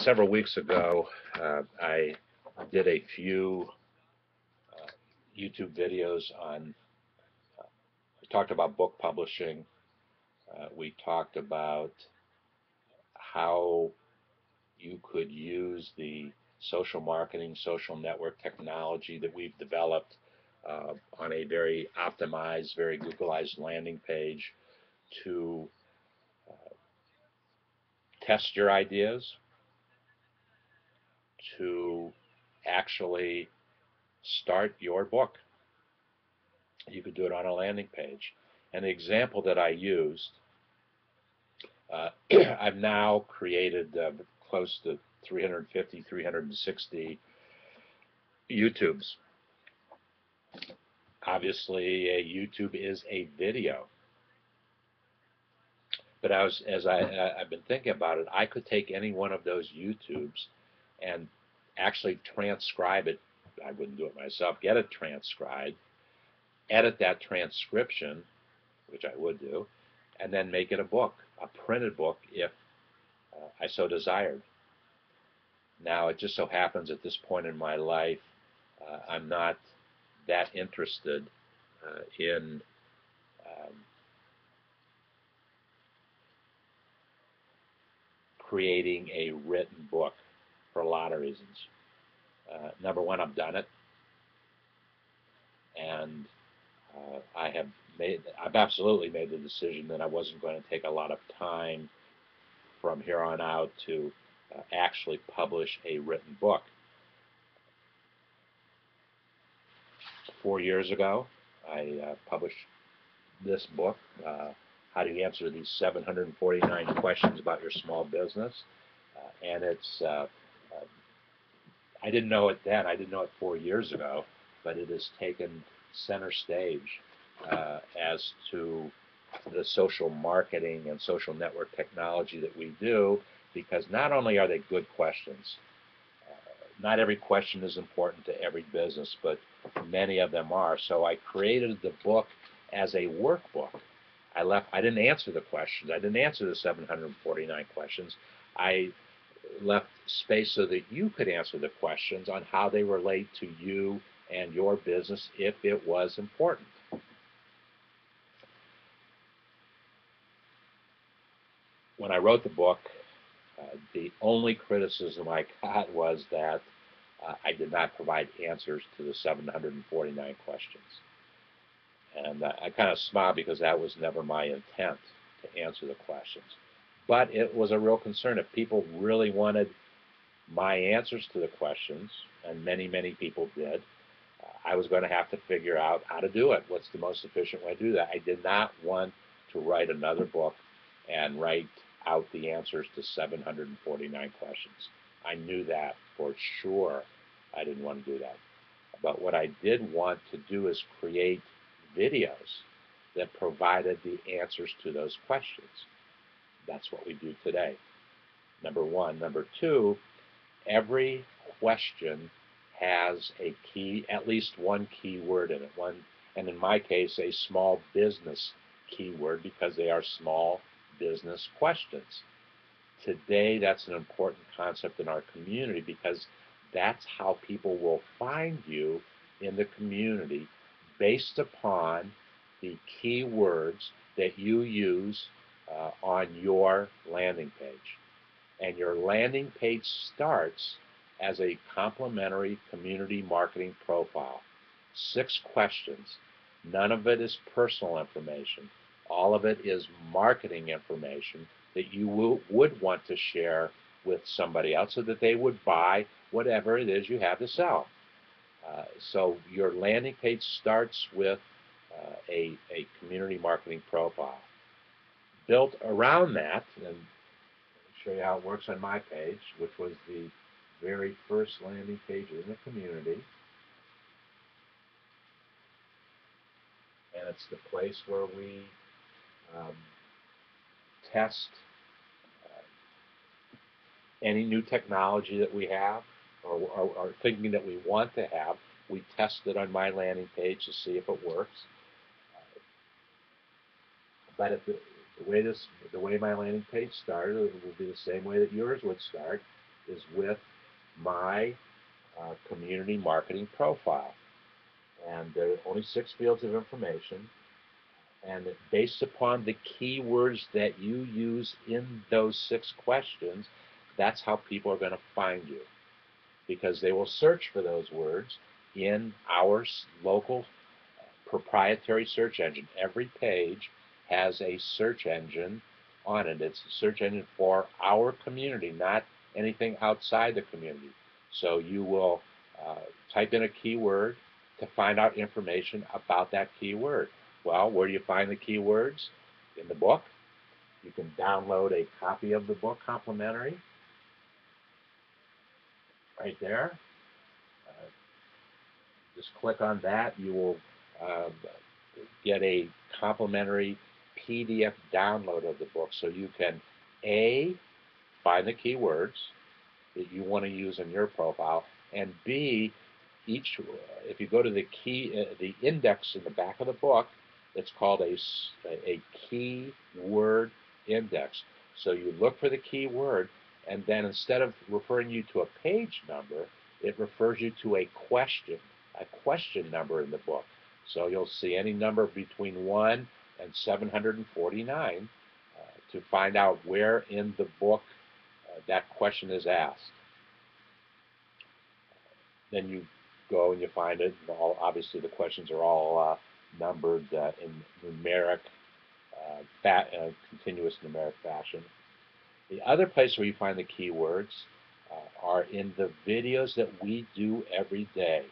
Several weeks ago, I did a few YouTube videos on, we talked about book publishing. We talked about how you could use the social marketing, social network technology that we've developed on a very optimized, very Googleized landing page to test your ideas, to actually start your book. You could do it on a landing page. And the example that I used, I've now created close to 350, 360 YouTubes. Obviously, a YouTube is a video. But I've been thinking about it, I could take any one of those YouTubes and actually transcribe it. I wouldn't do it myself. Get it transcribed, edit that transcription, which I would do, and then make it a book, a printed book, if I so desired. Now, it just so happens at this point in my life, I'm not that interested in creating a written book for a lot of reasons. Number one, I've done it, and I've absolutely made the decision that I wasn't going to take a lot of time from here on out to actually publish a written book. 4 years ago, I published this book, How to Answer These 749 Questions About Your Small Business. And I didn't know it then, I didn't know it 4 years ago, but it has taken center stage as to the social marketing and social network technology that we do, because not only are they good questions, not every question is important to every business, but many of them are. So I created the book as a workbook. I didn't answer the questions. I didn't answer the 749 questions. I left space so that you could answer the questions on how they relate to you and your business if it was important. When I wrote the book, the only criticism I got was that I did not provide answers to the 749 questions. And I kind of smiled because that was never my intent, to answer the questions. But it was a real concern. If people really wanted my answers to the questions, and many, many people did, I was going to have to figure out how to do it. What's the most efficient way to do that? I did not want to write another book and write out the answers to 749 questions. I knew that for sure. I didn't want to do that. But what I did want to do is create videos that provided the answers to those questions. That's what we do today. Number one. Number two, every question has a key, at least one key word in it. And in my case, a small business keyword, because they are small business questions. Today, that's an important concept in our community, because that's how people will find you in the community, based upon the keywords that you use on your landing page. And your landing page starts as a complimentary community marketing profile. 6 questions. None of it is personal information. All of it is marketing information that you would want to share with somebody else so that they would buy whatever it is you have to sell. So your landing page starts with a community marketing profile. Built around that, and I'll show you how it works on my page, which was the very first landing page in the community. And it's the place where we test any new technology that we have, or thinking that we want to have. We test it on my landing page to see if it works. But if the way my landing page started, it will be the same way that yours would start. is with my community marketing profile. And there are only 6 fields of information. And based upon the keywords that you use in those 6 questions, that's how people are going to find you. Because they will search for those words in our local proprietary search engine. Every page has a search engine on it. It's a search engine for our community, not anything outside the community. So you will type in a keyword to find out information about that keyword. Well, where do you find the keywords? In the book. You can download a copy of the book complimentary right there. Just click on that. You will get a complimentary PDF download of the book, so you can A, find the keywords that you want to use in your profile, and B, if you go to the index in the back of the book, it's called a keyword index. So you look for the keyword, and then instead of referring you to a page number, it refers you to a question number in the book. So you'll see any number between 1 and 749 to find out where in the book that question is asked. Then you go and you find it. Obviously, the questions are all numbered in numeric, continuous numeric fashion. The other place where you find the keywords are in the videos that we do every day.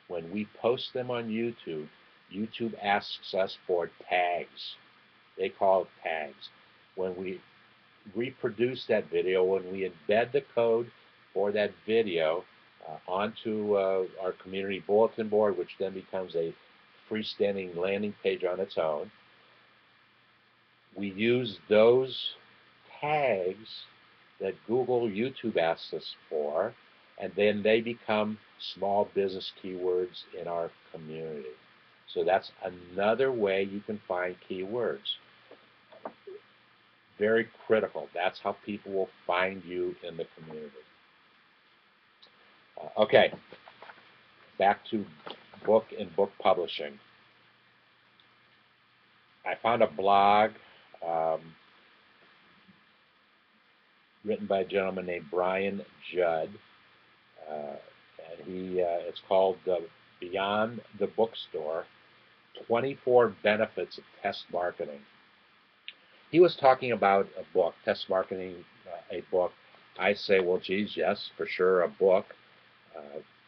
When we post them on YouTube, YouTube asks us for tags. They call it tags. When we reproduce that video, when we embed the code for that video onto our community bulletin board, which then becomes a freestanding landing page on its own, we use those tags that Google, YouTube asks us for, and then they become small business keywords in our community. So that's another way you can find keywords. Very critical. That's how people will find you in the community. Okay, back to book and book publishing. I found a blog written by a gentleman named Brian Jud, and it's called Beyond the Bookstore, 24 Benefits of Test Marketing. He was talking about a book, test marketing, a book. I say, well, geez, yes, for sure, a book.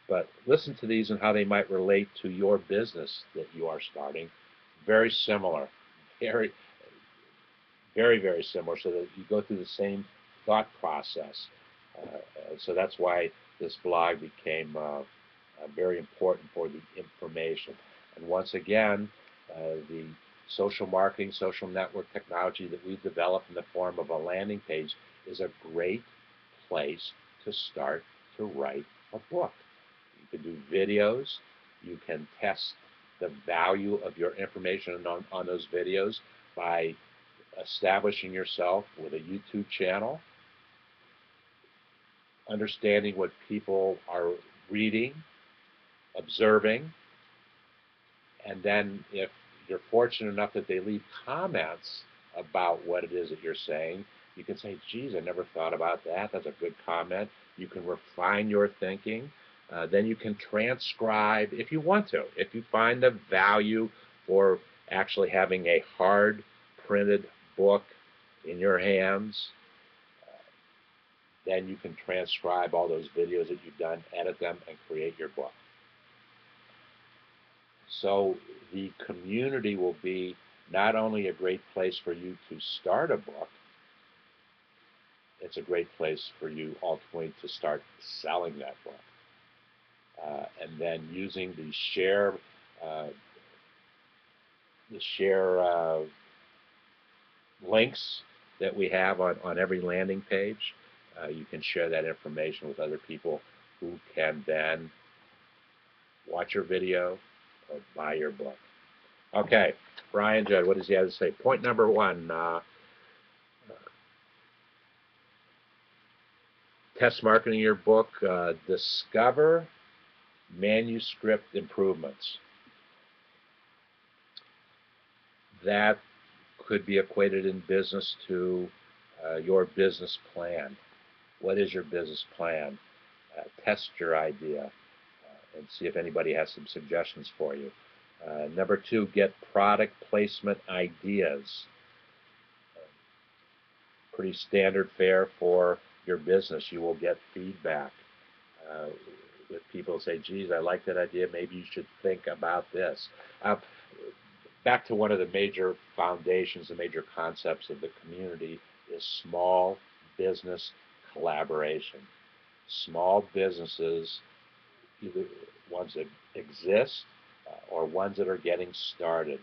But listen to these and how they might relate to your business that you are starting. Very similar, very, very, very similar, so that you go through the same thought process. So that's why this blog became very important for the information. And once again, the social marketing, social network technology that we've developed in the form of a landing page is a great place to start to write a book. You can do videos. You can test the value of your information on those videos by establishing yourself with a YouTube channel, understanding what people are reading, observing, and then if you're fortunate enough that they leave comments about what it is that you're saying, you can say, geez, I never thought about that. That's a good comment. You can refine your thinking. Then you can transcribe if you want to. If you find the value for actually having a hard printed book in your hands, then you can transcribe all those videos that you've done, edit them, and create your book. So the community will be not only a great place for you to start a book, it's a great place for you ultimately to start selling that book. And then using the share links that we have on every landing page, you can share that information with other people who can then watch your video or buy your book. Okay, Brian Jud, what does he have to say? Point number 1, test marketing your book, discover manuscript improvements. That could be equated in business to your business plan. What is your business plan? Test your idea and see if anybody has some suggestions for you. Number 2, get product placement ideas. Pretty standard fare for your business. You will get feedback with people say, geez, I like that idea, maybe you should think about this. Back to one of the major foundations, the major concepts of the community is small business collaboration. Small businesses, either ones that exist or ones that are getting started,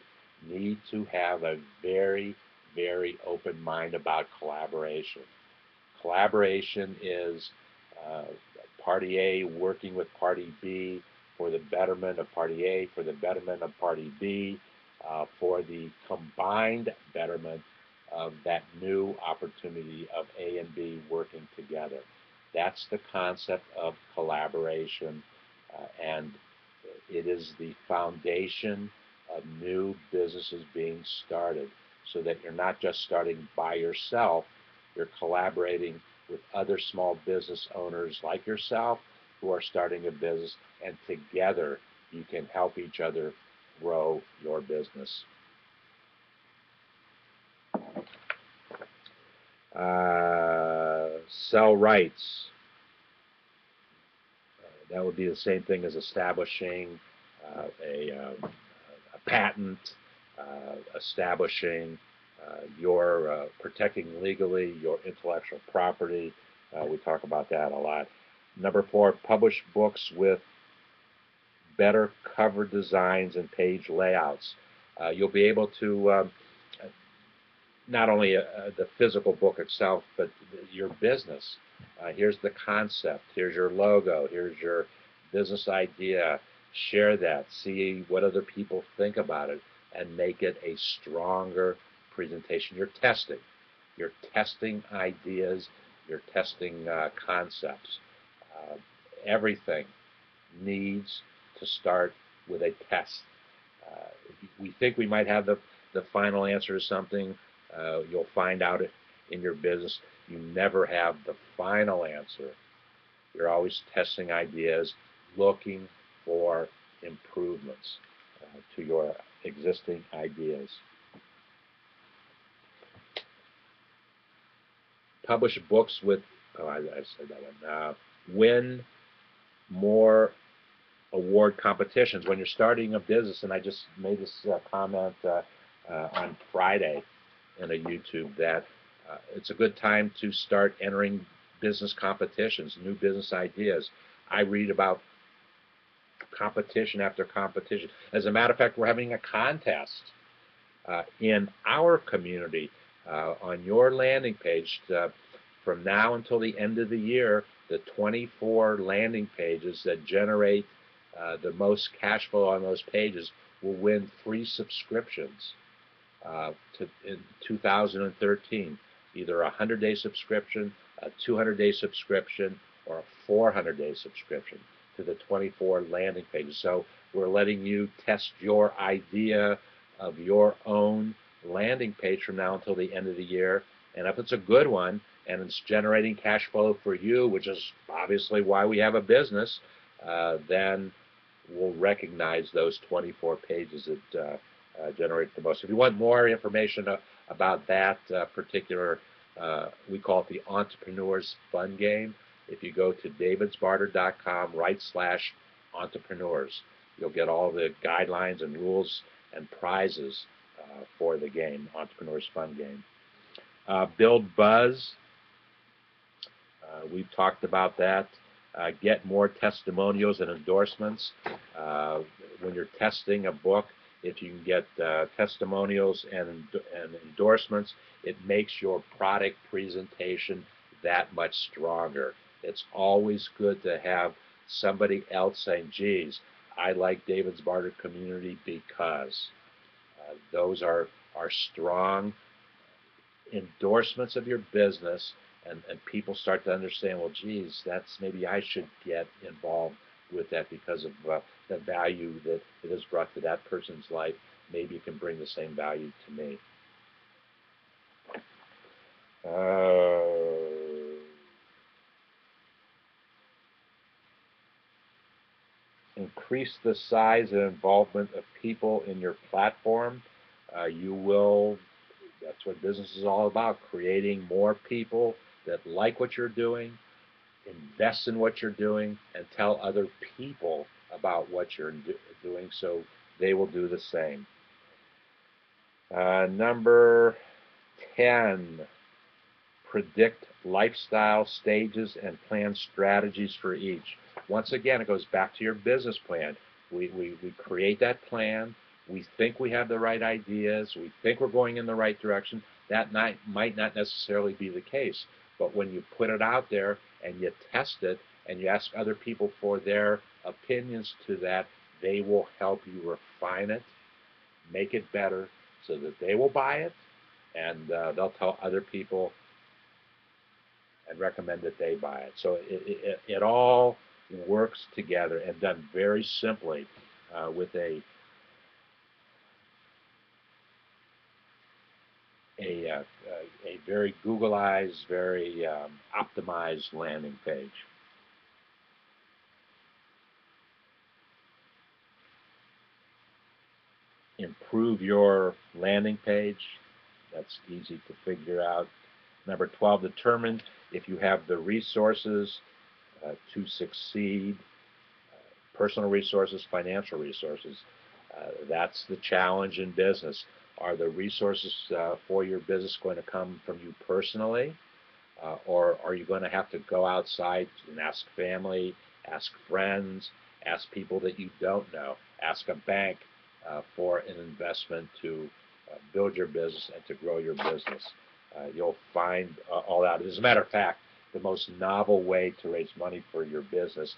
need to have a very, very open mind about collaboration. Collaboration is Party A working with Party B for the betterment of Party A, for the betterment of Party B, for the combined betterment of that new opportunity of A and B working together. That's the concept of collaboration, and it is the foundation of new businesses being started, so that you're not just starting by yourself, you're collaborating with other small business owners like yourself who are starting a business, and together you can help each other grow your business. Sell rights. That would be the same thing as establishing a patent, establishing your protecting legally your intellectual property. We talk about that a lot. Number 4, publish books with better cover designs and page layouts. You'll be able to not only the physical book itself, but your business. Here's the concept, here's your logo, here's your business idea. Share that, see what other people think about it, and make it a stronger presentation. You're testing ideas, you're testing concepts. Everything needs to start with a test. We think we might have the final answer to something. You'll find out in your business you never have the final answer. You're always testing ideas, looking for improvements to your existing ideas. Publish books with, I said that one, win more award competitions. When you're starting a business, and I just made this comment on Friday in a YouTube, that it's a good time to start entering business competitions, new business ideas. I read about competition after competition. As a matter of fact, we're having a contest in our community on your landing page. From now until the end of the year, the 24 landing pages that generate the most cash flow on those pages will win free subscriptions in 2013, either a 100-day subscription, a 200-day subscription, or a 400-day subscription to the 24 landing pages. So we're letting you test your idea of your own landing page from now until the end of the year, and if it's a good one and it's generating cash flow for you, which is obviously why we have a business, then we'll recognize those 24 pages that generate the most. If you want more information about that particular, we call it the Entrepreneur's Fun Game. If you go to davidsbarter.com/entrepreneurs, you'll get all the guidelines and rules and prizes for the game, Entrepreneur's Fun Game. Build buzz. We've talked about that. Get more testimonials and endorsements. When you're testing a book, if you can get testimonials and endorsements, it makes your product presentation that much stronger. It's always good to have somebody else saying, geez, I like David's Barter Community because. Those are strong endorsements of your business, and people start to understand, well, geez, that's maybe I should get involved with that because of the value that it has brought to that person's life. Maybe it can bring the same value to me. Increase the size and involvement of people in your platform. You will, that's what business is all about, creating more people that like what you're doing, invest in what you're doing, and tell other people about what you're doing so they will do the same. Number 10, predict lifestyle stages and plan strategies for each. Once again, it goes back to your business plan. We create that plan. We think we have the right ideas. We think we're going in the right direction. That might not necessarily be the case. But when you put it out there and you test it and you ask other people for their opinions to that, they will help you refine it, make it better so that they will buy it, and they'll tell other people and recommend that they buy it. So it all works together and done very simply with a very Googleized, very optimized landing page. Improve your landing page. That's easy to figure out. Number 12, determine if you have the resources to succeed, personal resources, financial resources. That's the challenge in business. Are the resources for your business going to come from you personally, or are you going to have to go outside and ask family, ask friends, ask people that you don't know, ask a bank for an investment to build your business and to grow your business? You'll find all that. As a matter of fact, the most novel way to raise money for your business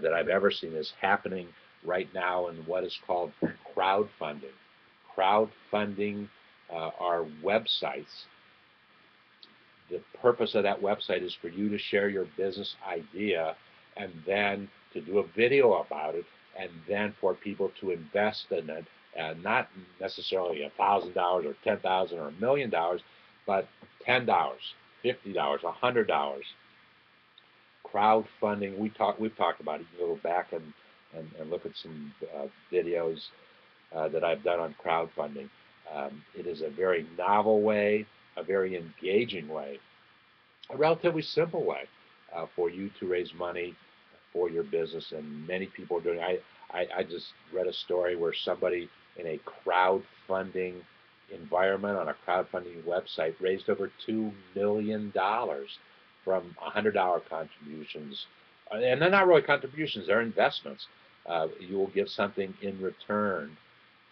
that I've ever seen is happening right now in what is called crowdfunding. Crowdfunding are websites. The purpose of that website is for you to share your business idea and then to do a video about it and then for people to invest in it, not necessarily $1,000 or $10,000 or $1 million, but $10, $50, $100. Crowdfunding, we've talked about it. You can go back and look at some videos that I've done on crowdfunding. It is a very novel way, a very engaging way, a relatively simple way for you to raise money for your business, and many people are doing it. I just read a story where somebody in a crowdfunding environment on a crowdfunding website raised over $2 million from $100 contributions. And they're not really contributions, they're investments. You will give something in return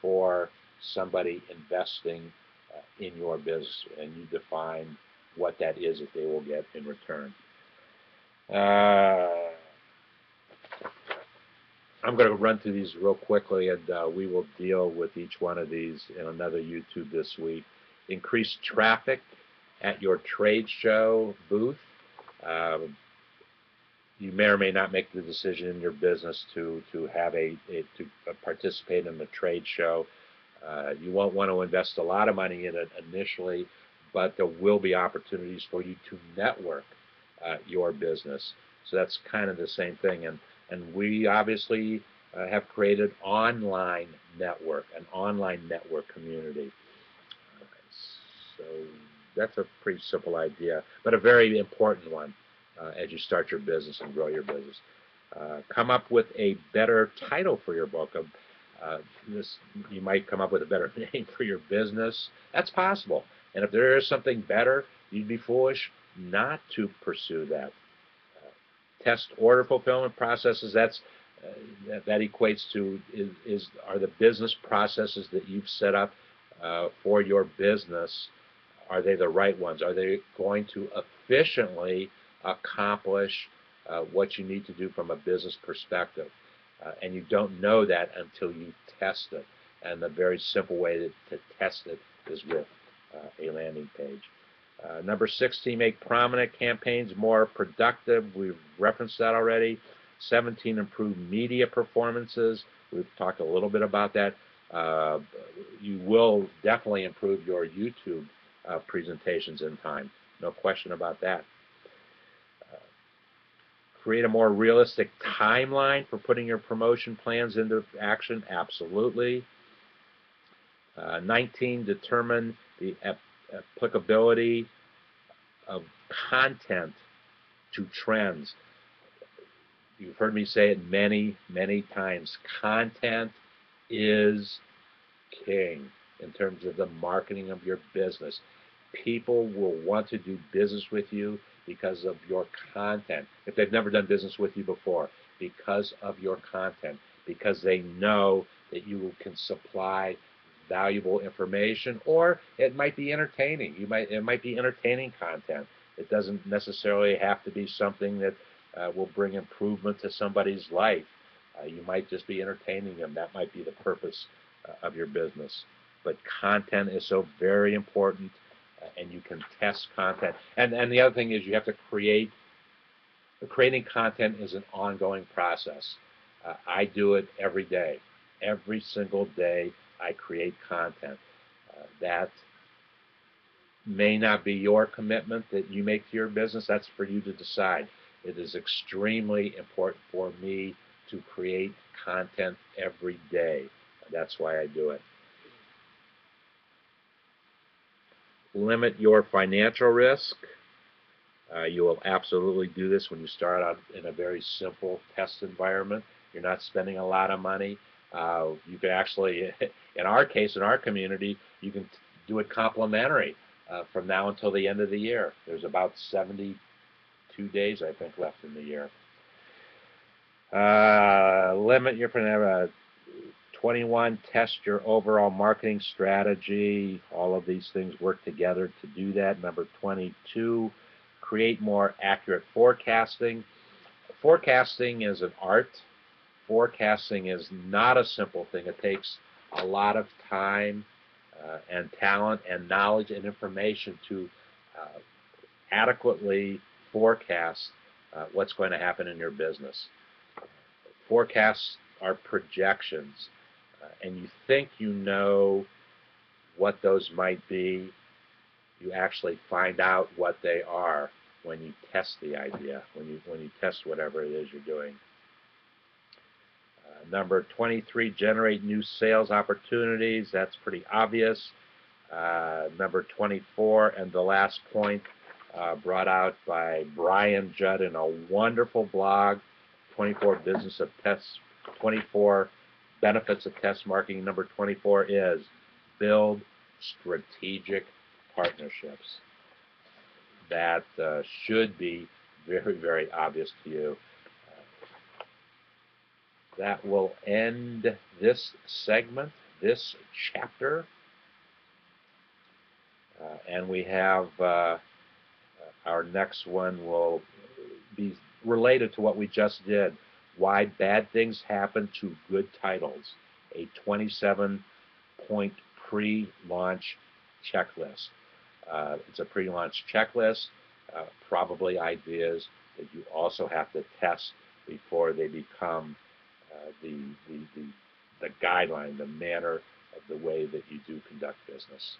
for somebody investing in your business, and you define what that is that they will get in return. I'm going to run through these real quickly, and we will deal with each one of these in another YouTube this week. Increase traffic at your trade show booth. You may or may not make the decision in your business to participate in the trade show. You won't want to invest a lot of money in it initially, but there will be opportunities for you to network your business. So that's kind of the same thing. And we obviously have created an online network community. So that's a pretty simple idea, but a very important one as you start your business and grow your business. Come up with a better title for your book. You might come up with a better name for your business. That's possible. And if there is something better, you'd be foolish not to pursue that. Test order fulfillment processes. That equates to are the business processes that you've set up for your business, are they the right ones? Are they going to efficiently accomplish what you need to do from a business perspective? And you don't know that until you test it. And the very simple way to test it is with a landing page. Number 16, make prominent campaigns more productive. We've referenced that already. 17, improve media performances. We've talked a little bit about that. You will definitely improve your YouTube presentations in time. No question about that. Create a more realistic timeline for putting your promotion plans into action. Absolutely. 19, determine the applicability of content to trends. You've heard me say it many, many times. Content is king in terms of the marketing of your business. People will want to do business with you because of your content. If they've never done business with you before, because of your content, because they know that you can supply valuable information, or it might be entertaining. It might be entertaining content. It doesn't necessarily have to be something that will bring improvement to somebody's life. You might just be entertaining them. That might be the purpose of your business. But content is so very important, and you can test content. And the other thing is you have to create. Creating content is an ongoing process. I do it every day. Every single day I create content. That may not be your commitment that you make to your business. That's for you to decide. It is extremely important for me to create content every day. That's why I do it. Limit your financial risk. You will absolutely do this when you start out in a very simple test environment. You're not spending a lot of money. You can actually, in our case, in our community, you can do it complimentary from now until the end of the year. There's about 72 days, I think, left in the year. Limit your 21, test your overall marketing strategy. All of these things work together to do that. Number 22, create more accurate forecasting. Forecasting is an art. Forecasting is not a simple thing. It takes a lot of time and talent and knowledge and information to adequately forecast what's going to happen in your business. Forecasts are projections, and you think you know what those might be. You actually find out what they are when you test the idea, when you test whatever it is you're doing. Number 23, generate new sales opportunities. That's pretty obvious. Number 24, and the last point brought out by Brian Jud in a wonderful blog, 24 benefits of test marketing. Number 24 is build strategic partnerships. That should be very, very obvious to you. That will end this segment, this chapter. And we have our next one will be related to what we just did. Why bad things happen to good titles. A 27-point pre-launch checklist. It's a pre-launch checklist, probably ideas that you also have to test before they become the guideline, the manner of the way that you do conduct business.